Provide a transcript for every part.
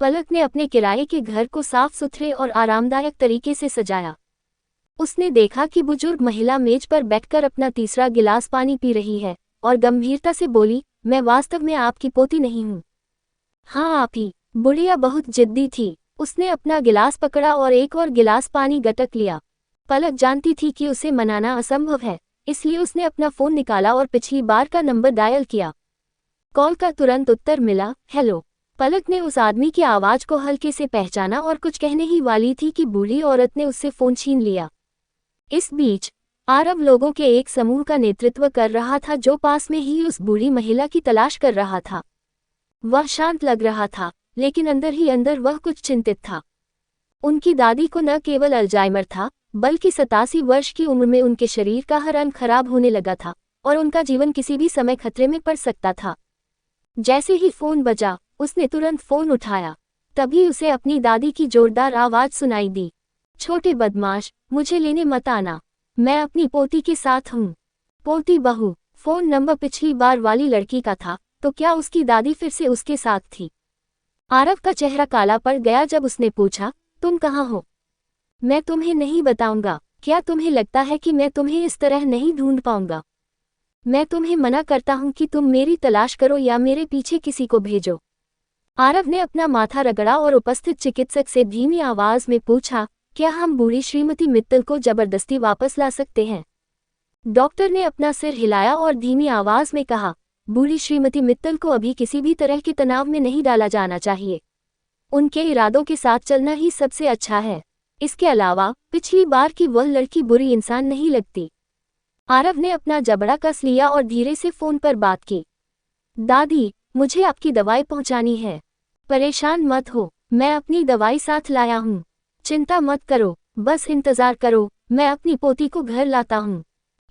पलक ने अपने किराए के घर को साफ सुथरे और आरामदायक तरीके से सजाया। उसने देखा कि बुजुर्ग महिला मेज पर बैठकर अपना तीसरा गिलास पानी पी रही है और गंभीरता से बोली, मैं वास्तव में आपकी पोती नहीं हूँ। हाँ आप ही। बुढ़िया बहुत जिद्दी थी। उसने अपना गिलास पकड़ा और एक और गिलास पानी गटक लिया। पलक जानती थी कि उसे मनाना असंभव है, इसलिए उसने अपना फ़ोन निकाला और पिछली बार का नंबर डायल किया। कॉल का तुरंत उत्तर मिला, हेलो। पलक ने उस आदमी की आवाज़ को हल्के से पहचाना और कुछ कहने ही वाली थी कि बूढ़ी औरत ने उससे फ़ोन छीन लिया। इस बीच आरब लोगों के एक समूह का नेतृत्व कर रहा था जो पास में ही उस बूढ़ी महिला की तलाश कर रहा था। वह शांत लग रहा था, लेकिन अंदर ही अंदर वह कुछ चिंतित था। उनकी दादी को न केवल अल्जाइमर था, बल्कि 87 वर्ष की उम्र में उनके शरीर का हर अंग खराब होने लगा था और उनका जीवन किसी भी समय खतरे में पड़ सकता था। जैसे ही फ़ोन बजा, उसने तुरंत फ़ोन उठाया। तभी उसे अपनी दादी की जोरदार आवाज़ सुनाई दी, छोटे बदमाश, मुझे लेने मत आना, मैं अपनी पोती के साथ हूँ। पोती बहू। फ़ोन नंबर पिछली बार वाली लड़की का था, तो क्या उसकी दादी फिर से उसके साथ थी? आरव का चेहरा काला पड़ गया जब उसने पूछा, तुम कहाँ हो? मैं तुम्हें नहीं बताऊंगा। क्या तुम्हें लगता है कि मैं तुम्हें इस तरह नहीं ढूंढ पाऊंगा? मैं तुम्हें मना करता हूं कि तुम मेरी तलाश करो या मेरे पीछे किसी को भेजो। आरव ने अपना माथा रगड़ा और उपस्थित चिकित्सक से धीमी आवाज में पूछा, क्या हम बूढ़ी श्रीमती मित्तल को जबरदस्ती वापस ला सकते हैं? डॉक्टर ने अपना सिर हिलाया और धीमी आवाज में कहा, बूढ़ी श्रीमती मित्तल को अभी किसी भी तरह के तनाव में नहीं डाला जाना चाहिए। उनके इरादों के साथ चलना ही सबसे अच्छा है। इसके अलावा पिछली बार की वह लड़की बुरी इंसान नहीं लगती। आरव ने अपना जबड़ा कस लिया और धीरे से फ़ोन पर बात की। दादी, मुझे आपकी दवाई पहुंचानी है। परेशान मत हो, मैं अपनी दवाई साथ लाया हूँ। चिंता मत करो, बस इंतज़ार करो, मैं अपनी पोती को घर लाता हूँ।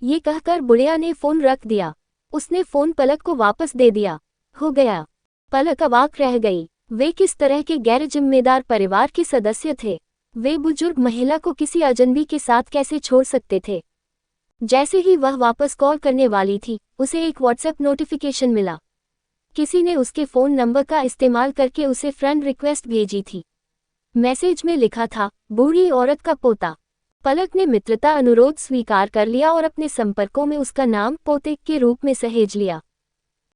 ये कहकर बुढ़िया ने फ़ोन रख दिया। उसने फ़ोन पलक को वापस दे दिया। हो गया। पलक अवाक रह गई। वे किस तरह के गैर जिम्मेदार परिवार के सदस्य थे? वे बुजुर्ग महिला को किसी अजनबी के साथ कैसे छोड़ सकते थे? जैसे ही वह वापस कॉल करने वाली थी, उसे एक व्हाट्सएप नोटिफिकेशन मिला। किसी ने उसके फ़ोन नंबर का इस्तेमाल करके उसे फ्रेंड रिक्वेस्ट भेजी थी। मैसेज में लिखा था, बूढ़ी औरत का पोता। पलक ने मित्रता अनुरोध स्वीकार कर लिया और अपने संपर्कों में उसका नाम पोते के रूप में सहेज लिया।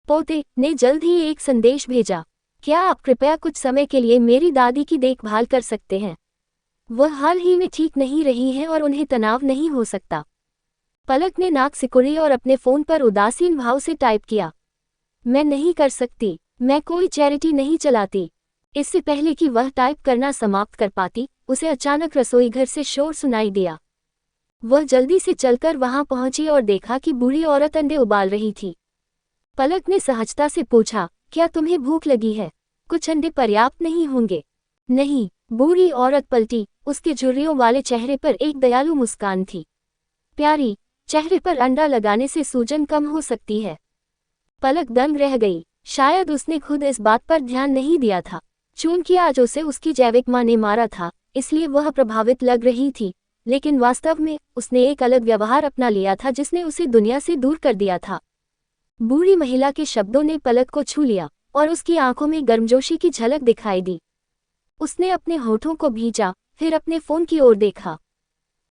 पोते ने जल्द ही एक संदेश भेजा, क्या आप कृपया कुछ समय के लिए मेरी दादी की देखभाल कर सकते हैं? वह हाल ही में ठीक नहीं रही हैं और उन्हें तनाव नहीं हो सकता। पलक ने नाक सिकुड़ी और अपने फ़ोन पर उदासीन भाव से टाइप किया, मैं नहीं कर सकती, मैं कोई चैरिटी नहीं चलाती। इससे पहले कि वह टाइप करना समाप्त कर पाती, उसे अचानक रसोई घर से शोर सुनाई दिया। वह जल्दी से चलकर वहां पहुंची और देखा कि बूढ़ी औरत अंडे उबाल रही थी। पलक ने सहजता से पूछा, क्या तुम्हें भूख लगी है? कुछ अंडे पर्याप्त नहीं होंगे? नहीं। बूढ़ी औरत पलटी। उसके झुर्रियों वाले चेहरे पर एक दयालु मुस्कान थी। प्यारी, चेहरे पर अंडा लगाने से सूजन कम हो सकती है। पलक दंग रह गई। शायद उसने खुद इस बात पर ध्यान नहीं दिया था। चूंकि आज उसे उसकी जैविक मां ने मारा था, इसलिए वह प्रभावित लग रही थी, लेकिन वास्तव में उसने एक अलग व्यवहार अपना लिया था जिसने उसे दुनिया से दूर कर दिया था। बूढ़ी महिला के शब्दों ने पलक को छू लिया और उसकी आंखों में गर्मजोशी की झलक दिखाई दी। उसने अपने होठों को भींचा, फिर अपने फ़ोन की ओर देखा।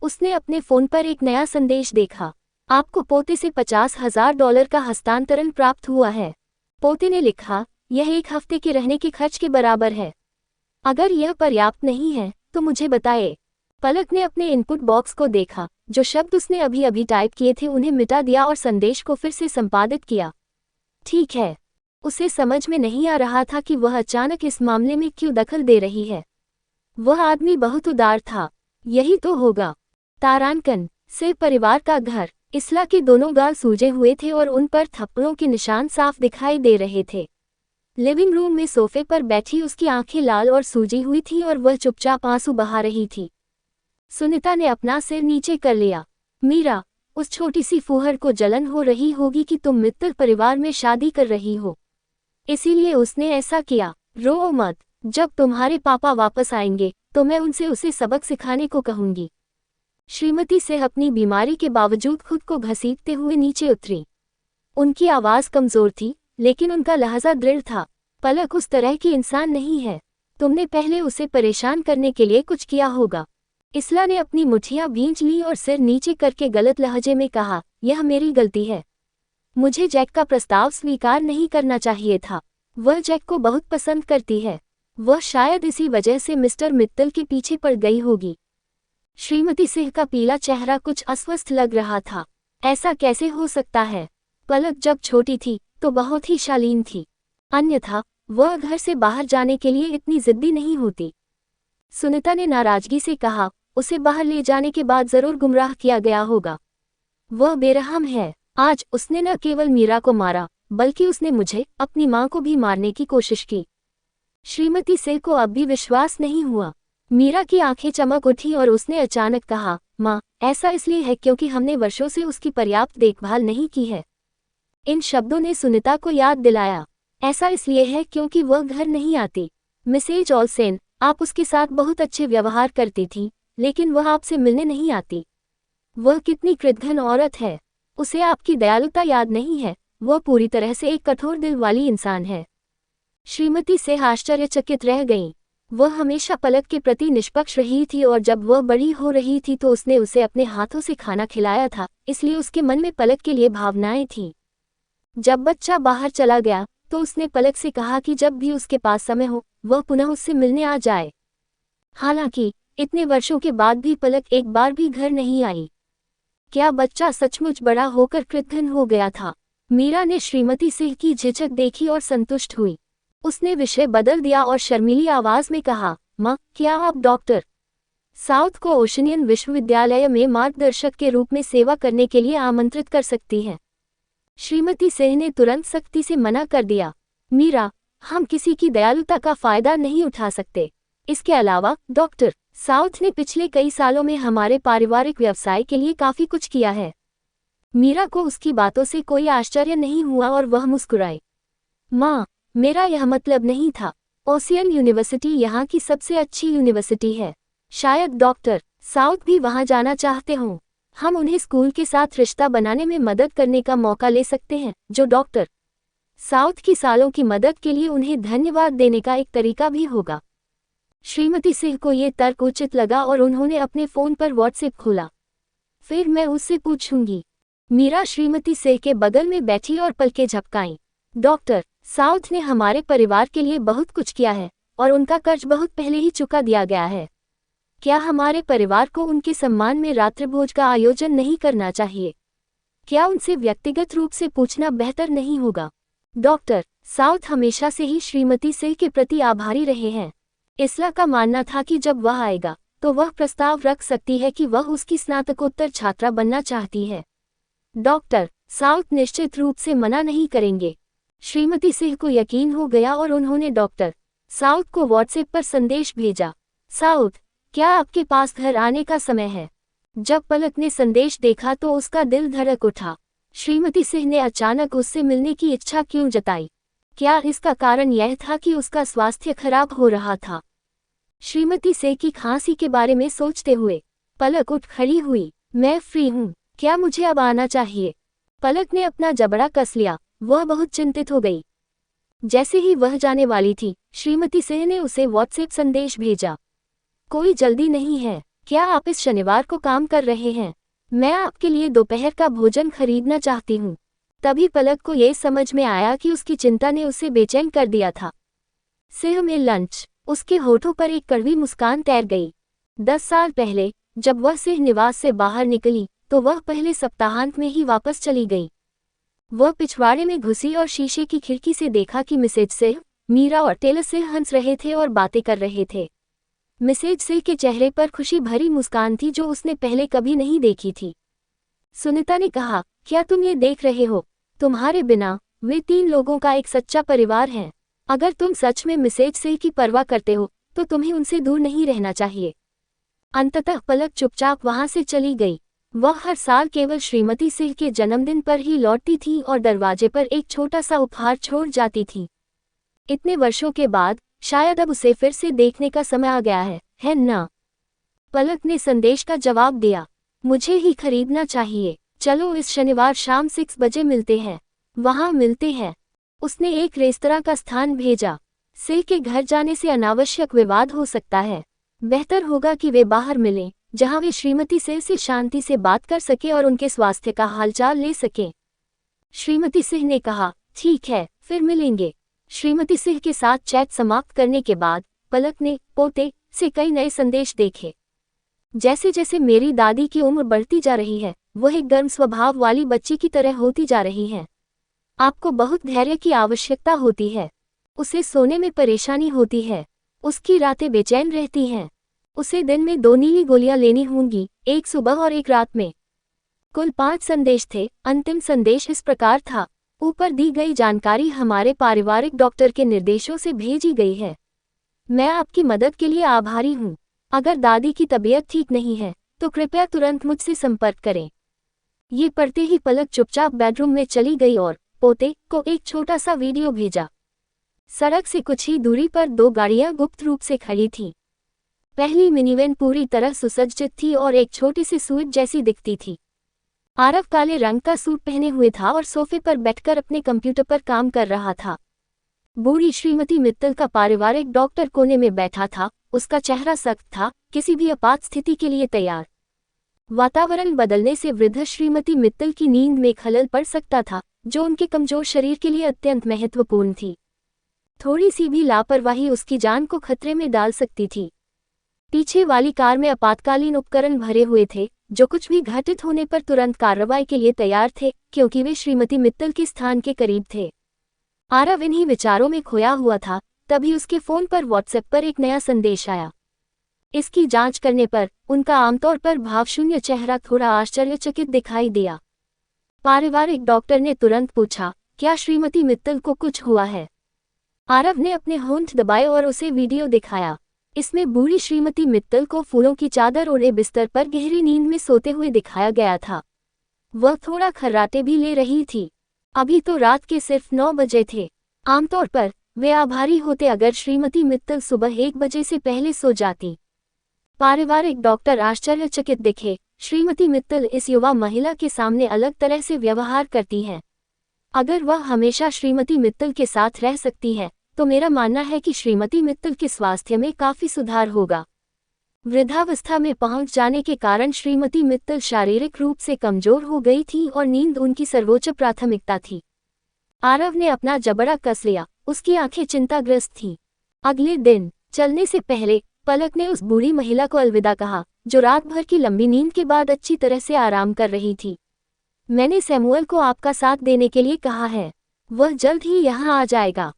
उसने अपने फ़ोन पर एक नया संदेश देखा, आपको पोते से $50,000 का हस्तांतरण प्राप्त हुआ है। पोते ने लिखा, यह एक हफ्ते के रहने के खर्च के बराबर है। अगर यह पर्याप्त नहीं है तो मुझे बताएं। पलक ने अपने इनपुट बॉक्स को देखा। जो शब्द उसने अभी अभी टाइप किए थे उन्हें मिटा दिया और संदेश को फिर से संपादित किया। ठीक है। उसे समझ में नहीं आ रहा था कि वह अचानक इस मामले में क्यों दखल दे रही है। वह आदमी बहुत उदार था। यही तो होगा। तारानकन से परिवार का घर। इसला के दोनों गाल सूजे हुए थे और उन पर थप्पड़ों के निशान साफ दिखाई दे रहे थे। लिविंग रूम में सोफे पर बैठी उसकी आंखें लाल और सूजी हुई थी और वह चुपचाप आंसू बहा रही थी। सुनीता ने अपना सिर नीचे कर लिया। मीरा, उस छोटी सी फूहड़ को जलन हो रही होगी कि तुम मित्तल परिवार में शादी कर रही हो, इसीलिए उसने ऐसा किया। रो मत, जब तुम्हारे पापा वापस आएंगे तो मैं उनसे उसे सबक सिखाने को कहूंगी। श्रीमती से अपनी बीमारी के बावजूद खुद को घसीटते हुए नीचे उतरी। उनकी आवाज़ कमज़ोर थी, लेकिन उनका लहजा दृढ़ था। पलक उस तरह की इंसान नहीं है। तुमने पहले उसे परेशान करने के लिए कुछ किया होगा। इसला ने अपनी मुठ्ठियां भींच ली और सिर नीचे करके गलत लहजे में कहा, यह मेरी गलती है। मुझे जैक का प्रस्ताव स्वीकार नहीं करना चाहिए था। वह जैक को बहुत पसंद करती है। वह शायद इसी वजह से मिस्टर मित्तल के पीछे पड़ गई होगी। श्रीमती सिंह का पीला चेहरा कुछ अस्वस्थ लग रहा था। ऐसा कैसे हो सकता है? पलक जब छोटी थी तो बहुत ही शालीन थी, अन्यथा वह घर से बाहर जाने के लिए इतनी जिद्दी नहीं होती। सुनीता ने नाराजगी से कहा, उसे बाहर ले जाने के बाद जरूर गुमराह किया गया होगा। वह बेरहम है। आज उसने न केवल मीरा को मारा, बल्कि उसने मुझे, अपनी माँ को भी मारने की कोशिश की। श्रीमती सिंह को अब भी विश्वास नहीं हुआ। मीरा की आंखें चमक उठी और उसने अचानक कहा, माँ, ऐसा इसलिए है क्योंकि हमने वर्षों से उसकी पर्याप्त देखभाल नहीं की है। इन शब्दों ने सुनीता को याद दिलाया, ऐसा इसलिए है क्योंकि वह घर नहीं आती। मिसेज ऑलसेन, आप उसके साथ बहुत अच्छे व्यवहार करती थी, लेकिन वह आपसे मिलने नहीं आती। वह कितनी कृतघ्न औरत है। उसे आपकी दयालुता याद नहीं है। वह पूरी तरह से एक कठोर दिल वाली इंसान है। श्रीमती से आश्चर्यचकित रह गईं। वह हमेशा पलक के प्रति निष्पक्ष रही थी और जब वह बड़ी हो रही थी तो उसने उसे अपने हाथों से खाना खिलाया था, इसलिए उसके मन में पलक के लिए भावनाएं थीं। जब बच्चा बाहर चला गया तो उसने पलक से कहा कि जब भी उसके पास समय हो वह पुनः उससे मिलने आ जाए। हालांकि इतने वर्षों के बाद भी पलक एक बार भी घर नहीं आई। क्या बच्चा सचमुच बड़ा होकर कृतघ्न हो गया था? मीरा ने श्रीमती सिंह की झिझक देखी और संतुष्ट हुई। उसने विषय बदल दिया और शर्मीली आवाज में कहा, माँ, क्या आप डॉक्टर साउथ को ओशनियन विश्वविद्यालय में मार्गदर्शक के रूप में सेवा करने के लिए आमंत्रित कर सकती हैं? श्रीमती सिंह ने तुरंत सख्ती से मना कर दिया। मीरा, हम किसी की दयालुता का फायदा नहीं उठा सकते। इसके अलावा डॉक्टर साउथ ने पिछले कई सालों में हमारे पारिवारिक व्यवसाय के लिए काफी कुछ किया है। मीरा को उसकी बातों से कोई आश्चर्य नहीं हुआ और वह मुस्कुराई। माँ, मेरा यह मतलब नहीं था। ओशियन यूनिवर्सिटी यहाँ की सबसे अच्छी यूनिवर्सिटी है। शायद डॉक्टर साउथ भी वहाँ जाना चाहते हों। हम उन्हें स्कूल के साथ रिश्ता बनाने में मदद करने का मौका ले सकते हैं, जो डॉक्टर साउथ की सालों की मदद के लिए उन्हें धन्यवाद देने का एक तरीका भी होगा। श्रीमती सिंह को ये तर्क उचित लगा और उन्होंने अपने फ़ोन पर व्हाट्सएप खोला। फिर मैं उससे पूछूंगी। मीरा श्रीमती सिंह के बगल में बैठी और पलकें झपकाईं। डॉक्टर साउथ ने हमारे परिवार के लिए बहुत कुछ किया है और उनका कर्ज बहुत पहले ही चुका दिया गया है। क्या हमारे परिवार को उनके सम्मान में रात्रिभोज का आयोजन नहीं करना चाहिए? क्या उनसे व्यक्तिगत रूप से पूछना बेहतर नहीं होगा? डॉक्टर साउथ हमेशा से ही श्रीमती सिंह के प्रति आभारी रहे हैं। इसला का मानना था कि जब वह आएगा तो वह प्रस्ताव रख सकती है कि वह उसकी स्नातकोत्तर छात्रा बनना चाहती है। डॉक्टर साउथ निश्चित रूप से मना नहीं करेंगे। श्रीमती सिंह को यकीन हो गया और उन्होंने डॉक्टर साउथ को व्हाट्सएप पर संदेश भेजा। साउथ, क्या आपके पास घर आने का समय है? जब पलक ने संदेश देखा तो उसका दिल धड़क उठा। श्रीमती सिंह ने अचानक उससे मिलने की इच्छा क्यों जताई? क्या इसका कारण यह था कि उसका स्वास्थ्य खराब हो रहा था? श्रीमती सिंह की खांसी के बारे में सोचते हुए पलक उठ खड़ी हुई। मैं फ्री हूँ, क्या मुझे अब आना चाहिए? पलक ने अपना जबड़ा कस लिया। वह बहुत चिंतित हो गई। जैसे ही वह जाने वाली थी, श्रीमती सिंह ने उसे व्हाट्सएप संदेश भेजा। कोई जल्दी नहीं है। क्या आप इस शनिवार को काम कर रहे हैं? मैं आपके लिए दोपहर का भोजन खरीदना चाहती हूँ। तभी पलक को यह समझ में आया कि उसकी चिंता ने उसे बेचैन कर दिया था। सिंह में लंच। उसके होठों पर एक कड़वी मुस्कान तैर गई। 10 साल पहले जब वह सिंह निवास से बाहर निकली तो वह पहले सप्ताहांत में ही वापस चली गई। वह पिछवाड़े में घुसी और शीशे की खिड़की से देखा कि मिसेज सिंह, मीरा और टेलर सिंह हंस रहे थे और बातें कर रहे थे। मिसेज सिंह के चेहरे पर खुशी भरी मुस्कान थी जो उसने पहले कभी नहीं देखी थी। सुनीता ने कहा, क्या तुम ये देख रहे हो? तुम्हारे बिना वे 3 लोगों का एक सच्चा परिवार है। अगर तुम सच में मिसेज सिंह की परवाह करते हो तो तुम्हें उनसे दूर नहीं रहना चाहिए। अंततः पलक चुपचाप वहां से चली गई। वह हर साल केवल श्रीमती सिंह के जन्मदिन पर ही लौटती थी और दरवाजे पर एक छोटा सा उपहार छोड़ जाती थी। इतने वर्षों के बाद शायद अब उसे फिर से देखने का समय आ गया है ना? पलक ने संदेश का जवाब दिया। मुझे ही खरीदना चाहिए। चलो इस शनिवार शाम 6 बजे मिलते हैं। वहां मिलते हैं। उसने एक रेस्तरां का स्थान भेजा। सिंह के घर जाने से अनावश्यक विवाद हो सकता है। बेहतर होगा कि वे बाहर मिलें, जहां वे श्रीमती सिंह से शांति से बात कर सके और उनके स्वास्थ्य का हालचाल ले सकें। श्रीमती सिंह ने कहा, ठीक है, फिर मिलेंगे। श्रीमती सिंह के साथ चैट समाप्त करने के बाद पलक ने पोते से कई नए संदेश देखे। जैसे जैसे मेरी दादी की उम्र बढ़ती जा रही है, वह एक गर्म स्वभाव वाली बच्ची की तरह होती जा रही है। आपको बहुत धैर्य की आवश्यकता होती है। उसे सोने में परेशानी होती है। उसकी रातें बेचैन रहती हैं। उसे दिन में 2 नीली गोलियां लेनी होंगी, एक सुबह और एक रात में। कुल 5 संदेश थे। अंतिम संदेश इस प्रकार था, ऊपर दी गई जानकारी हमारे पारिवारिक डॉक्टर के निर्देशों से भेजी गई है। मैं आपकी मदद के लिए आभारी हूँ। अगर दादी की तबीयत ठीक नहीं है तो कृपया तुरंत मुझसे संपर्क करें। ये पढ़ते ही पलक चुपचाप बेडरूम में चली गई और पोते को एक छोटा सा वीडियो भेजा। सड़क से कुछ ही दूरी पर 2 गाड़ियां गुप्त रूप से खड़ी थीं। पहली मिनीवैन पूरी तरह सुसज्जित थी और एक छोटी सी सूट जैसी दिखती थी। आरव काले रंग का सूट पहने हुए था और सोफे पर बैठकर अपने कंप्यूटर पर काम कर रहा था। बूढ़ी श्रीमती मित्तल का पारिवारिक डॉक्टर कोने में बैठा था। उसका चेहरा सख्त था, किसी भी आपात स्थिति के लिए तैयार। वातावरण बदलने से वृद्ध श्रीमती मित्तल की नींद में खलल पड़ सकता था, जो उनके कमजोर शरीर के लिए अत्यंत महत्वपूर्ण थी। थोड़ी सी भी लापरवाही उसकी जान को खतरे में डाल सकती थी। पीछे वाली कार में आपातकालीन उपकरण भरे हुए थे, जो कुछ भी घटित होने पर तुरंत कार्रवाई के लिए तैयार थे, क्योंकि वे श्रीमती मित्तल के स्थान के करीब थे। आरव इन्हीं विचारों में खोया हुआ था, तभी उसके फोन पर व्हाट्सएप पर एक नया संदेश आया। इसकी जांच करने पर उनका आमतौर पर भावशून्य चेहरा थोड़ा आश्चर्यचकित दिखाई दिया। पारिवारिक डॉक्टर ने तुरंत पूछा, क्या श्रीमती मित्तल को कुछ हुआ है? आरव ने अपने होंठ दबाए और उसे वीडियो दिखाया। इसमें बूढ़ी श्रीमती मित्तल को फूलों की चादर ओढ़े बिस्तर पर गहरी नींद में सोते हुए दिखाया गया था। वह थोड़ा खर्राटे भी ले रही थी। अभी तो रात के सिर्फ 9 बजे थे। आमतौर पर वे आभारी होते अगर श्रीमती मित्तल सुबह 1 बजे से पहले सो जाती। पारिवारिक डॉक्टर आश्चर्यचकित दिखे। श्रीमती मित्तल इस युवा महिला के सामने अलग तरह से व्यवहार करती हैं। अगर वह हमेशा श्रीमती मित्तल के साथ रह सकती है, तो मेरा मानना है कि श्रीमती मित्तल के स्वास्थ्य में काफी सुधार होगा। वृद्धावस्था में पहुंच जाने के कारण श्रीमती मित्तल शारीरिक रूप से कमजोर हो गई थी और नींद उनकी सर्वोच्च प्राथमिकता थी। आरव ने अपना जबड़ा कस लिया। उसकी आंखें चिंताग्रस्त थीं। अगले दिन चलने से पहले पलक ने उस बूढ़ी महिला को अलविदा कहा, जो रात भर की लंबी नींद के बाद अच्छी तरह से आराम कर रही थी। मैंने सैमुअल को आपका साथ देने के लिए कहा है। वह जल्द ही यहाँ आ जाएगा।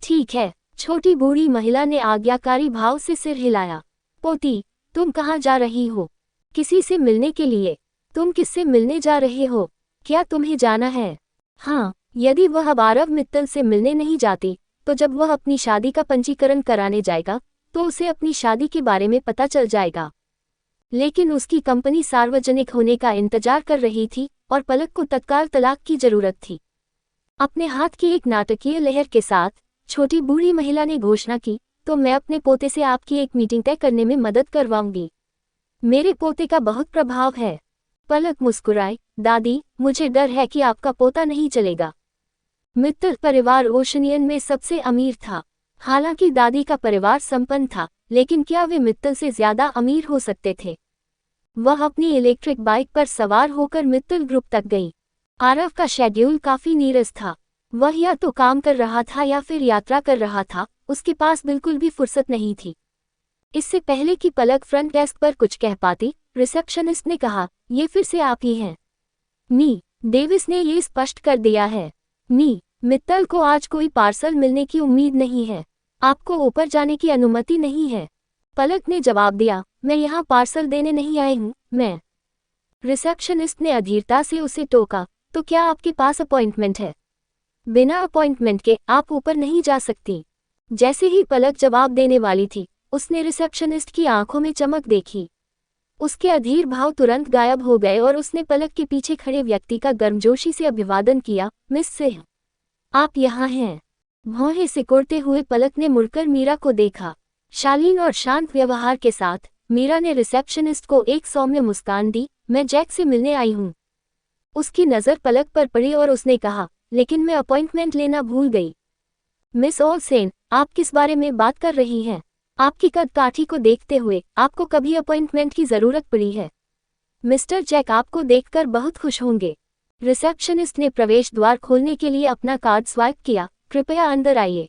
ठीक है, छोटी बूढ़ी महिला ने आज्ञाकारी भाव से सिर हिलाया। पोती, तुम कहाँ जा रही हो? किसी से मिलने के लिए। तुम किससे मिलने जा रहे हो? क्या तुम्हें जाना है? हाँ, यदि वह अब आरव मित्तल से मिलने नहीं जाती, तो जब वह अपनी शादी का पंजीकरण कराने जाएगा, तो उसे अपनी शादी के बारे में पता चल जाएगा। लेकिन उसकी कंपनी सार्वजनिक होने का इंतजार कर रही थी और पलक को तत्काल तलाक की जरूरत थी। अपने हाथ की एक नाटकीय लहर के साथ छोटी बूढ़ी महिला ने घोषणा की, तो मैं अपने पोते से आपकी एक मीटिंग तय करने में मदद करवाऊंगी। मेरे पोते का बहुत प्रभाव है। पलक मुस्कुराई, दादी, मुझे डर है कि आपका पोता नहीं चलेगा। मित्तल परिवार ओशनियन में सबसे अमीर था। हालांकि दादी का परिवार संपन्न था, लेकिन क्या वे मित्तल से ज्यादा अमीर हो सकते थे? वह अपनी इलेक्ट्रिक बाइक पर सवार होकर मित्तल ग्रुप तक गई। आरव का शेड्यूल काफी नीरस था। वह या तो काम कर रहा था या फिर यात्रा कर रहा था। उसके पास बिल्कुल भी फुर्सत नहीं थी। इससे पहले कि पलक फ्रंट डेस्क पर कुछ कह पाती, रिसेप्शनिस्ट ने कहा, ये फिर से आप ही हैं। मी डेविस ने ये स्पष्ट कर दिया है। मी मित्तल को आज कोई पार्सल मिलने की उम्मीद नहीं है। आपको ऊपर जाने की अनुमति नहीं है। पलक ने जवाब दिया, मैं यहाँ पार्सल देने नहीं आई हूँ, मैं। रिसेप्शनिस्ट ने अधीरता से उसे टोका, तो क्या आपके पास अपॉइंटमेंट है? बिना अपॉइंटमेंट के आप ऊपर नहीं जा सकती। जैसे ही पलक जवाब देने वाली थी, उसने रिसेप्शनिस्ट की आंखों में चमक देखी। उसके अधीर भाव तुरंत गायब हो गए और उसने पलक के पीछे खड़े व्यक्ति का गर्मजोशी से अभिवादन किया, मिस सिंह, आप यहाँ हैं। भौहें सिकोड़ते हुए पलक ने मुड़कर मीरा को देखा। शालीन और शांत व्यवहार के साथ मीरा ने रिसेप्शनिस्ट को एक सौम्य मुस्कान दी, मैं जैक से मिलने आई हूँ। उसकी नज़र पलक पर पड़ी और उसने कहा, लेकिन मैं अपॉइंटमेंट लेना भूल गई। मिस ओलसेन, आप किस बारे में बात कर रही हैं? आपकी कद काठी को देखते हुए आपको कभी अपॉइंटमेंट की जरूरत पड़ी है? मिस्टर जैक आपको देखकर बहुत खुश होंगे। रिसेप्शनिस्ट ने प्रवेश द्वार खोलने के लिए अपना कार्ड स्वाइप किया। कृपया अंदर आइए।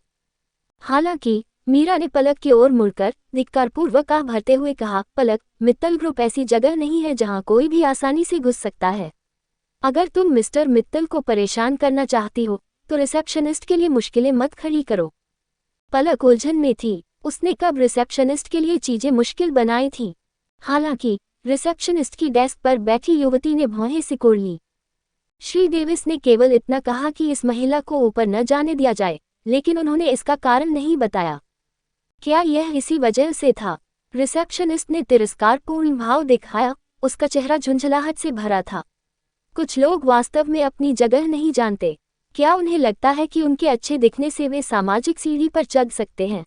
हालांकि मीरा ने पलक की ओर मुड़कर धिक्कारपूर्वक आह भरते हुए कहा, पलक, मित्तल ग्रुप ऐसी जगह नहीं है जहां कोई भी आसानी से घुस सकता है। अगर तुम मिस्टर मित्तल को परेशान करना चाहती हो तो रिसेप्शनिस्ट के लिए मुश्किलें मत खड़ी करो। पलक उलझन में थी। उसने कब रिसेप्शनिस्ट के लिए चीजें मुश्किल बनाई थीं? हालांकि रिसेप्शनिस्ट की डेस्क पर बैठी युवती ने भौहें सिकोड़ ली। श्री डेविस ने केवल इतना कहा कि इस महिला को ऊपर न जाने दिया जाए, लेकिन उन्होंने इसका कारण नहीं बताया। क्या यह इसी वजह से था? रिसेप्शनिस्ट ने तिरस्कारपूर्ण भाव दिखाया। उसका चेहरा झुंझलाहट से भरा था। कुछ लोग वास्तव में अपनी जगह नहीं जानते। क्या उन्हें लगता है कि उनके अच्छे दिखने से वे सामाजिक सीढ़ी पर चढ़ सकते हैं?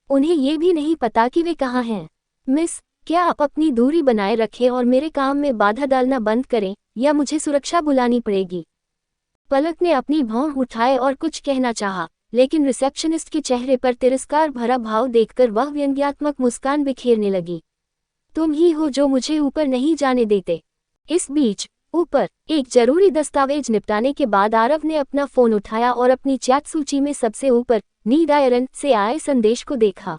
उन्हें ये भी नहीं पता कि वे कहाँ हैं। मिस, क्या आप अपनी दूरी बनाए रखें और मेरे काम में बाधा डालना बंद करें, या मुझे सुरक्षा बुलानी पड़ेगी? पलक ने अपनी भौं उठाए और कुछ कहना चाहा, लेकिन रिसेप्शनिस्ट के चेहरे पर तिरस्कार भरा भाव देखकर वह व्यंग्यात्मक मुस्कान बिखेरने लगी। तुम ही हो जो मुझे ऊपर नहीं जाने देते। इस बीच ऊपर एक जरूरी दस्तावेज निपटाने के बाद आरव ने अपना फोन उठाया और अपनी चैट सूची में सबसे ऊपर नीड आयरन से आए संदेश को देखा।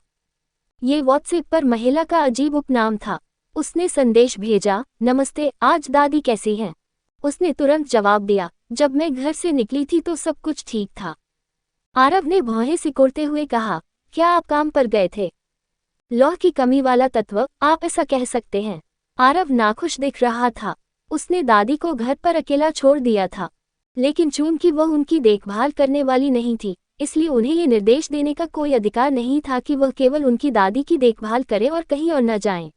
ये व्हाट्सएप पर महिला का अजीब उपनाम था। उसने संदेश भेजा, नमस्ते, आज दादी कैसी हैं? उसने तुरंत जवाब दिया, जब मैं घर से निकली थी तो सब कुछ ठीक था। आरव ने भौहें सिकोड़ते हुए कहा, क्या आप काम पर गए थे? लौह की कमी वाला तत्व, आप ऐसा कह सकते हैं। आरव नाखुश दिख रहा था। उसने दादी को घर पर अकेला छोड़ दिया था, लेकिन चूंकि वह उनकी देखभाल करने वाली नहीं थी, इसलिए उन्हें ये निर्देश देने का कोई अधिकार नहीं था कि वह केवल उनकी दादी की देखभाल करे और कहीं और न जाएं।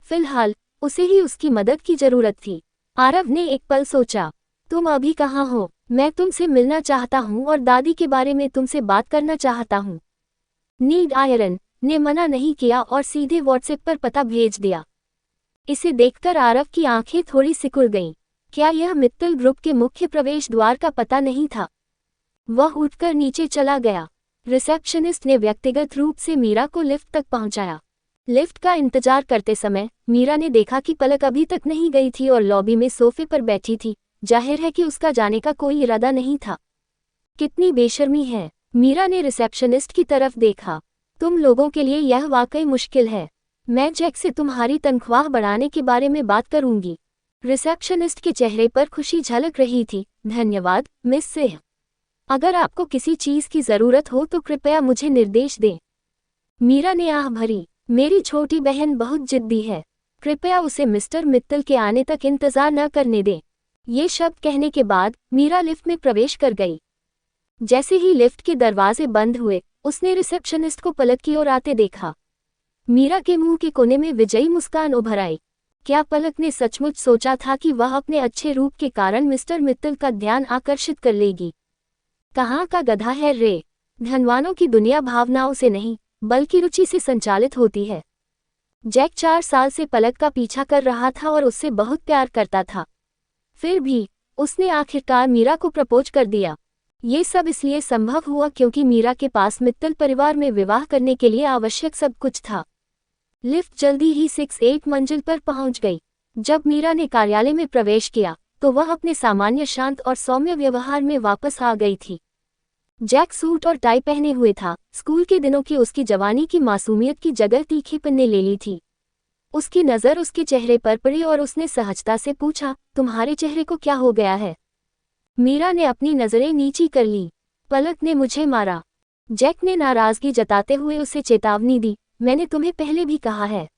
फिलहाल उसे ही उसकी मदद की जरूरत थी। आरव ने एक पल सोचा, तुम अभी कहाँ हो? मैं तुमसे मिलना चाहता हूँ और दादी के बारे में तुमसे बात करना चाहता हूँ। नीड आयरन ने मना नहीं किया और सीधे व्हाट्सएप पर पता भेज दिया। इसे देखकर आरव की आंखें थोड़ी सिकुड़ गईं। क्या यह मित्तल ग्रुप के मुख्य प्रवेश द्वार का पता नहीं था? वह उठकर नीचे चला गया। रिसेप्शनिस्ट ने व्यक्तिगत रूप से मीरा को लिफ्ट तक पहुंचाया। लिफ्ट का इंतजार करते समय मीरा ने देखा कि पलक अभी तक नहीं गई थी और लॉबी में सोफे पर बैठी थी। जाहिर है कि उसका जाने का कोई इरादा नहीं था। कितनी बेशर्मी है। मीरा ने रिसेप्शनिस्ट की तरफ देखा। तुम लोगों के लिए यह वाकई मुश्किल है। मैं जैक से तुम्हारी तनख्वाह बढ़ाने के बारे में बात करूंगी। रिसेप्शनिस्ट के चेहरे पर खुशी झलक रही थी। धन्यवाद मिस सिंह। अगर आपको किसी चीज की जरूरत हो तो कृपया मुझे निर्देश दें। मीरा ने आह भरी। मेरी छोटी बहन बहुत जिद्दी है। कृपया उसे मिस्टर मित्तल के आने तक इंतजार न करने दें। ये शब्द कहने के बाद मीरा लिफ्ट में प्रवेश कर गई। जैसे ही लिफ्ट के दरवाजे बंद हुए, उसने रिसेप्शनिस्ट को पलक की ओर आते देखा। मीरा के मुंह के कोने में विजयी मुस्कान उभर आई। क्या पलक ने सचमुच सोचा था कि वह अपने अच्छे रूप के कारण मिस्टर मित्तल का ध्यान आकर्षित कर लेगी? कहाँ का गधा है रे। धनवानों की दुनिया भावनाओं से नहीं, बल्कि रुचि से संचालित होती है। जैक 4 साल से पलक का पीछा कर रहा था और उससे बहुत प्यार करता था। फिर भी उसने आखिरकार मीरा को प्रपोज कर दिया। ये सब इसलिए संभव हुआ क्योंकि मीरा के पास मित्तल परिवार में विवाह करने के लिए आवश्यक सब कुछ था। लिफ्ट जल्दी ही 6-8 मंजिल पर पहुंच गई। जब मीरा ने कार्यालय में प्रवेश किया तो वह अपने सामान्य शांत और सौम्य व्यवहार में वापस आ गई थी। जैक सूट और टाई पहने हुए था। स्कूल के दिनों की उसकी जवानी की मासूमियत की जगह तीखीपन ने ले ली थी। उसकी नज़र उसके चेहरे पर पड़ी और उसने सहजता से पूछा, तुम्हारे चेहरे को क्या हो गया है? मीरा ने अपनी नज़रें नीची कर ली। पलक ने मुझे मारा। जैक ने नाराजगी जताते हुए उसे चेतावनी दी, मैंने तुम्हें पहले भी कहा है,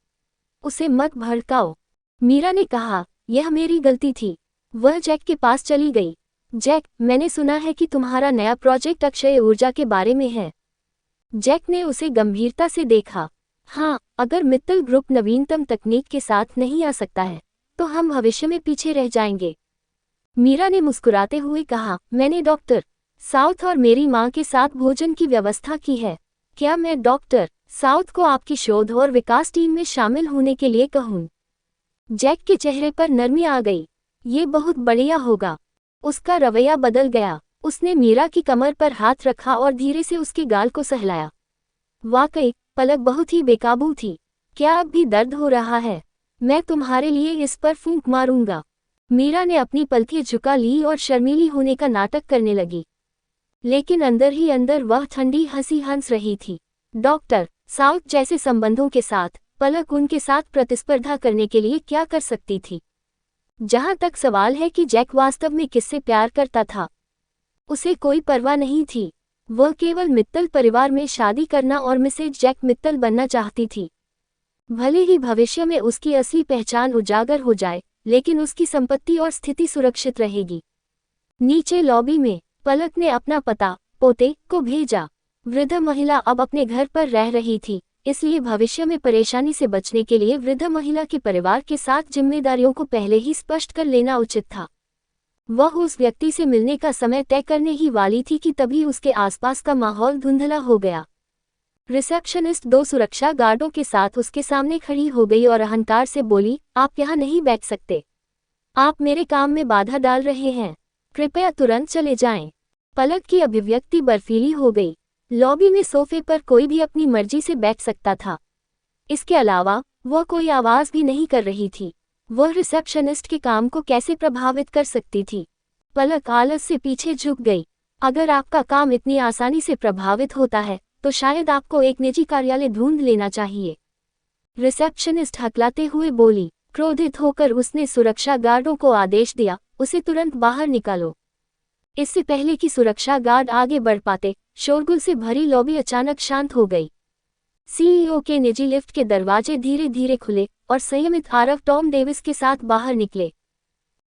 उसे मत भड़काओ। मीरा ने कहा, यह मेरी गलती थी। वह जैक के पास चली गई। जैक, मैंने सुना है कि तुम्हारा नया प्रोजेक्ट अक्षय ऊर्जा के बारे में है। जैक ने उसे गंभीरता से देखा। हाँ, अगर मित्तल ग्रुप नवीनतम तकनीक के साथ नहीं आ सकता है तो हम भविष्य में पीछे रह जाएंगे। मीरा ने मुस्कुराते हुए कहा, मैंने डॉक्टर साउथ और मेरी माँ के साथ भोजन की व्यवस्था की है। क्या मैं डॉक्टर साउथ को आपकी शोध और विकास टीम में शामिल होने के लिए कहूँ? जैक के चेहरे पर नरमी आ गई। ये बहुत बढ़िया होगा। उसका रवैया बदल गया। उसने मीरा की कमर पर हाथ रखा और धीरे से उसके गाल को सहलाया। वाकई पलक बहुत ही बेकाबू थी। क्या अब भी दर्द हो रहा है? मैं तुम्हारे लिए इस पर फूंक मारूंगा। मीरा ने अपनी पलकें झुका ली और शर्मीली होने का नाटक करने लगी, लेकिन अंदर ही अंदर वह ठंडी हंसी हंस रही थी। डॉक्टर साउथ जैसे संबंधों के साथ पलक उनके साथ प्रतिस्पर्धा करने के लिए क्या कर सकती थी? जहां तक सवाल है कि जैक वास्तव में किससे प्यार करता था, उसे कोई परवाह नहीं थी। वह केवल मित्तल परिवार में शादी करना और मिसेज जैक मित्तल बनना चाहती थी। भले ही भविष्य में उसकी असली पहचान उजागर हो जाए, लेकिन उसकी संपत्ति और स्थिति सुरक्षित रहेगी। नीचे लॉबी में पलक ने अपना पता पोते को भेजा। वृद्ध महिला अब अपने घर पर रह रही थी, इसलिए भविष्य में परेशानी से बचने के लिए वृद्ध महिला के परिवार के साथ जिम्मेदारियों को पहले ही स्पष्ट कर लेना उचित था। वह उस व्यक्ति से मिलने का समय तय करने ही वाली थी कि तभी उसके आसपास का माहौल धुंधला हो गया। रिसेप्शनिस्ट 2 सुरक्षा गार्डों के साथ उसके सामने खड़ी हो गई और अहंकार से बोली, आप यहाँ नहीं बैठ सकते। आप मेरे काम में बाधा डाल रहे हैं। कृपया तुरंत चले जाएं। पलक की अभिव्यक्ति बर्फीली हो गई। लॉबी में सोफे पर कोई भी अपनी मर्जी से बैठ सकता था। इसके अलावा वह कोई आवाज भी नहीं कर रही थी। वह रिसेप्शनिस्ट के काम को कैसे प्रभावित कर सकती थी? पलक आलस से पीछे झुक गई। अगर आपका काम इतनी आसानी से प्रभावित होता है, तो शायद आपको एक निजी कार्यालय ढूंढ लेना चाहिए। रिसेप्शनिस्ट हकलाते हुए बोली। क्रोधित होकर उसने सुरक्षा गार्डों को आदेश दिया, उसे तुरंत बाहर निकालो। इससे पहले कि सुरक्षा गार्ड आगे बढ़ पाते, शोरगुल से भरी लॉबी अचानक शांत हो गई। सीईओ के निजी लिफ्ट के दरवाजे धीरे धीरे खुले और संयमित आरव टॉम डेविस के साथ बाहर निकले।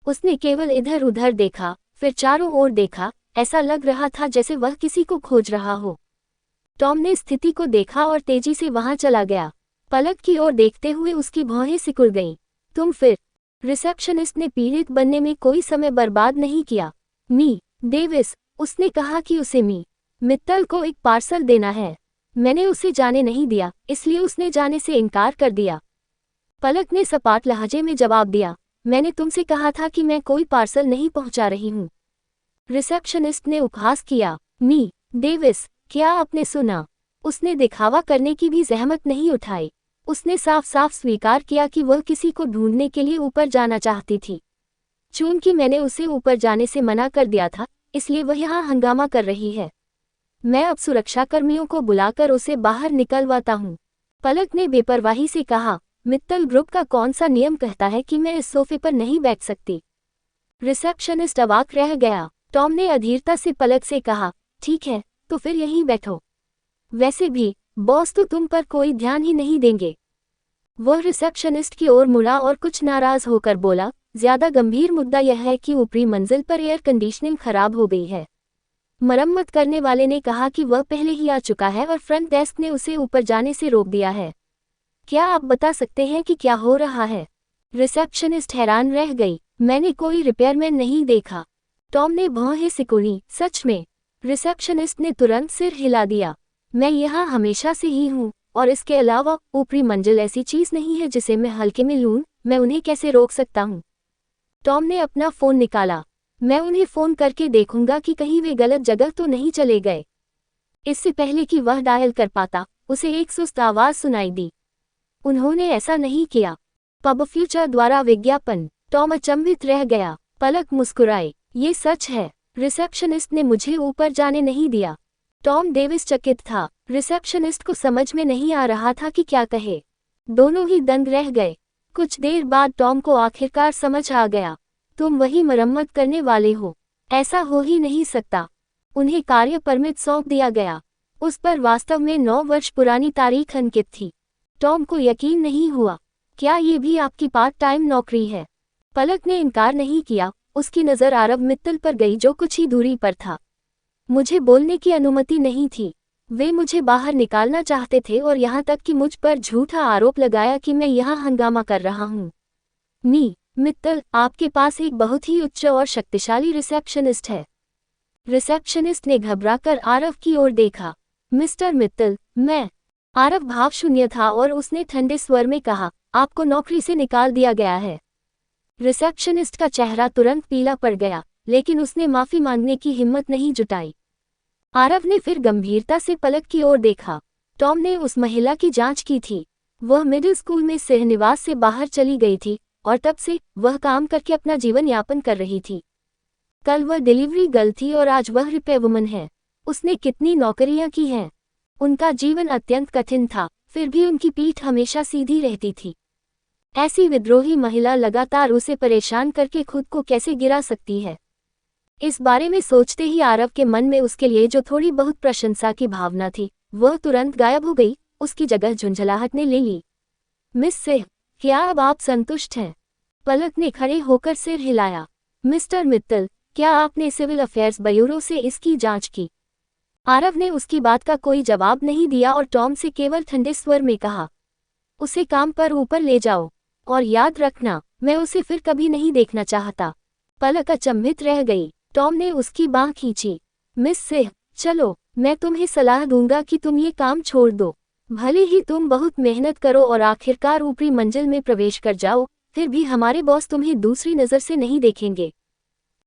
उसने केवल इधर उधर देखा, फिर चारों ओर देखा। ऐसा लग रहा था जैसे वह किसी को खोज रहा हो। टॉम ने स्थिति को देखा और तेजी से वहां चला गया। पलक की ओर देखते हुए उसकी भौहें सिकुड़ गईं। तुम फिर? रिसेप्शनिस्ट ने पीड़ित बनने में कोई समय बर्बाद नहीं किया। मी डेविस, उसने कहा कि उसे मी मित्तल को एक पार्सल देना है। मैंने उसे जाने नहीं दिया, इसलिए उसने जाने से इनकार कर दिया। पलक ने सपाट लहजे में जवाब दिया, मैंने तुमसे कहा था कि मैं कोई पार्सल नहीं पहुंचा रही हूं। रिसेप्शनिस्ट ने उपहास किया। मी डेविस, क्या आपने सुना? उसने दिखावा करने की भी जहमत नहीं उठाई। उसने साफ साफ स्वीकार किया कि वह किसी को ढूंढने के लिए ऊपर जाना चाहती थी। चूंकि मैंने उसे ऊपर जाने से मना कर दिया था, इसलिए वह यहाँ हंगामा कर रही है। मैं अब सुरक्षाकर्मियों को बुलाकर उसे बाहर निकलवाता हूँ। पलक ने बेपरवाही से कहा, मित्तल ग्रुप का कौन सा नियम कहता है कि मैं इस सोफे पर नहीं बैठ सकती? रिसेप्शनिस्ट अवाक रह गया। टॉम ने अधीरता से पलक से कहा, ठीक है, तो फिर यहीं बैठो। वैसे भी बॉस तो तुम पर कोई ध्यान ही नहीं देंगे। वह रिसेप्शनिस्ट की ओर मुड़ा और कुछ नाराज होकर बोला, ज्यादा गंभीर मुद्दा यह है कि ऊपरी मंजिल पर एयर कंडीशनिंग खराब हो गई है। मरम्मत करने वाले ने कहा कि वह पहले ही आ चुका है और फ्रंट डेस्क ने उसे ऊपर जाने से रोक दिया है। क्या आप बता सकते हैं कि क्या हो रहा है? रिसेप्शनिस्ट हैरान रह गई। मैंने कोई रिपेयरमैन नहीं देखा। टॉम ने भौहें सिकुड़ी। सच में? रिसेप्शनिस्ट ने तुरंत सिर हिला दिया। मैं यहाँ हमेशा से ही हूँ, और इसके अलावा ऊपरी मंजिल ऐसी चीज नहीं है जिसे मैं हल्के में लूँ। मैं उन्हें कैसे रोक सकता हूँ? टॉम ने अपना फोन निकाला। मैं उन्हें फोन करके देखूंगा कि कहीं वे गलत जगह तो नहीं चले गए। इससे पहले कि वह डायल कर पाता, उसे एक सुस्त आवाज सुनाई दी। उन्होंने ऐसा नहीं किया। पब फ्यूचर द्वारा विज्ञापन। टॉम अचंभित रह गया। पलक मुस्कुराए। ये सच है। रिसेप्शनिस्ट ने मुझे ऊपर जाने नहीं दिया। टॉम डेविस चकित था। रिसेप्शनिस्ट को समझ में नहीं आ रहा था कि क्या कहे। दोनों ही दंग रह गए। कुछ देर बाद टॉम को आखिरकार समझ आ गया। तुम वही मरम्मत करने वाले हो? ऐसा हो ही नहीं सकता। उन्हें कार्य परमिट सौंप दिया गया। उस पर वास्तव में 9 वर्ष पुरानी तारीख अंकित थी। टॉम को यकीन नहीं हुआ। क्या ये भी आपकी पार्ट टाइम नौकरी है? पलक ने इनकार नहीं किया। उसकी नज़र आरव मित्तल पर गई जो कुछ ही दूरी पर था। मुझे बोलने की अनुमति नहीं थी। वे मुझे बाहर निकालना चाहते थे और यहाँ तक कि मुझ पर झूठा आरोप लगाया कि मैं यहाँ हंगामा कर रहा हूँ। मी मित्तल, आपके पास एक बहुत ही उच्च और शक्तिशाली रिसेप्शनिस्ट है। रिसेप्शनिस्ट ने घबराकर आरव की ओर देखा। मिस्टर मित्तल, मैं। आरव भावशून्य था और उसने ठंडे स्वर में कहा, आपको नौकरी से निकाल दिया गया है। रिसेप्शनिस्ट का चेहरा तुरंत पीला पड़ गया। लेकिन उसने माफी मांगने की हिम्मत नहीं जुटाई। आरव ने फिर गंभीरता से पलक की ओर देखा। टॉम ने उस महिला की जांच की थी। वह मिडिल स्कूल में सहनिवास से बाहर चली गई थी और तब से वह काम करके अपना जीवन यापन कर रही थी। कल वह डिलीवरी गर्ल थी और आज वह रिपेयर वुमन है। उसने कितनी नौकरियां की हैं। उनका जीवन अत्यंत कठिन था, फिर भी उनकी पीठ हमेशा सीधी रहती थी। ऐसी विद्रोही महिला लगातार उसे परेशान करके खुद को कैसे गिरा सकती है। इस बारे में सोचते ही आरव के मन में उसके लिए जो थोड़ी बहुत प्रशंसा की भावना थी वह तुरंत गायब हो गई। उसकी जगह झुंझलाहट ने ले ली। मिस सिंह, क्या अब आप संतुष्ट हैं? पलक ने खड़े होकर सिर हिलाया। मिस्टर मित्तल, क्या आपने सिविल अफेयर्स ब्यूरो से इसकी जांच की? आरव ने उसकी बात का कोई जवाब नहीं दिया और टॉम से केवल ठंडे स्वर में कहा, उसे काम पर ऊपर ले जाओ और याद रखना, मैं उसे फिर कभी नहीं देखना चाहता। पलक अचंभित रह गई। टॉम ने उसकी बांह खींची। मिस सिंह, चलो, मैं तुम्हें सलाह दूंगा कि तुम ये काम छोड़ दो। भले ही तुम बहुत मेहनत करो और आखिरकार ऊपरी मंजिल में प्रवेश कर जाओ, फिर भी हमारे बॉस तुम्हें दूसरी नज़र से नहीं देखेंगे।